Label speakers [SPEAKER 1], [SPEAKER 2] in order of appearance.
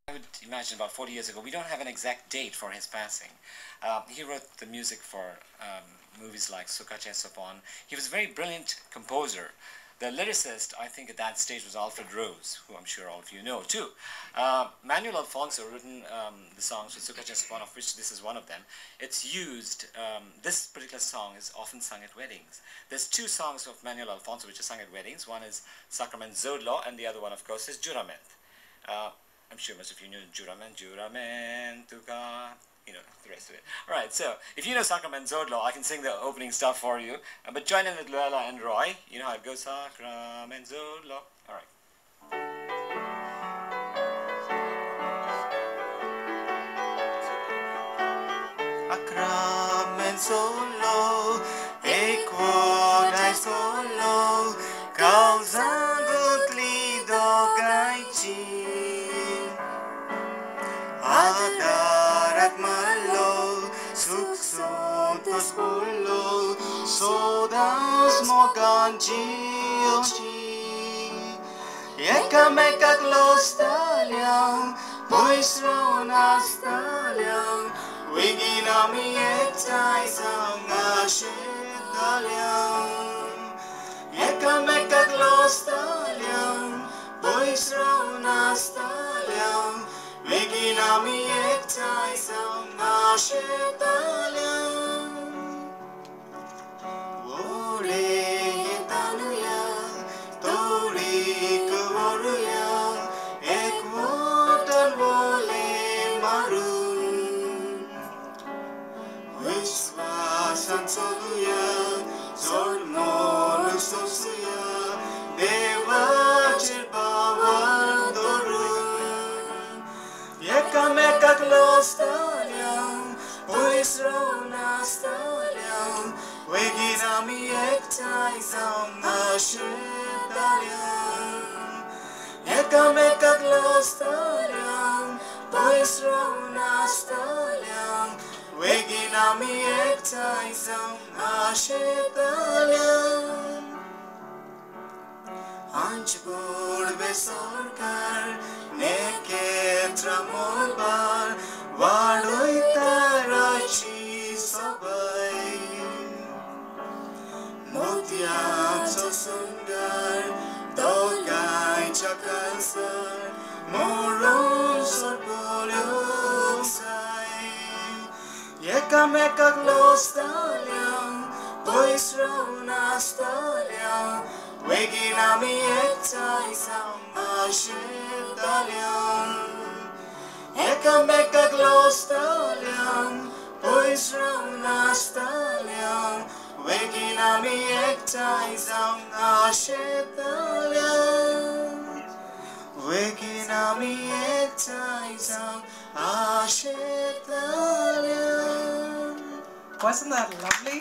[SPEAKER 1] I would imagine about 40 years ago. We don't have an exact date for his passing. He wrote the music for movies like Sukha Chhe Sapon. He was a very brilliant composer. The lyricist, I think at that stage, was Alfred Rose, who I'm sure all of you know too. Manuel Alfonso written the songs for Sukha Chhe Sapon, of which this is one of them. It's used, this particular song is often sung at weddings. There's two songs of Manuel Alfonso which are sung at weddings. One is Sakrament, Zodlo, and the other one, of course, is Jurament. I'm sure most of you know Jurament, Jurament to God, you know, the rest of it. Alright, so, if you know Sakrament, Zodlo, I can sing the opening stuff for you. But join in with Luella and Roy. You know how it goes, Sakrament, Zodlo. Alright.
[SPEAKER 2] Sakrament, Zodlo, Equodai Solo, Kauzangut Lido Gaichi. Adarat malo, suksotos polo, sodas moganchi. Yekamekak lostaliam, poisrona staliam, wiginami ektaisam ashitaliam. Yekamekak lostaliam, poisrona staliam, wiginami ektaisam ashitaliam. Ore tanuya, tori kuwaruya, ekwotan vole marun. Vishwasan soluya, zormoluk sosuya, devachir pavan dorun. Yekamekak lostaliam, poisrona staliam, wiginami ektaisam ashitaliam. Yekamekak lostaliam, poisrona staliam, wiginami ektaisam ashitaliam. Anchpur besorkar, neketra molbar, vadoi tarachi sabai. Motiam so sundar, dogai chakansar, moron sorpolium sai. Yekamekak lostaliam, poisrona staliam, wiginami ektaisam ashitaliam. Yekamekak lostaliam, poisrona staliam, wiginami ektaisam ashitaliam. Wiginami ektaisam ashitaliam.
[SPEAKER 3] Wasn't that lovely?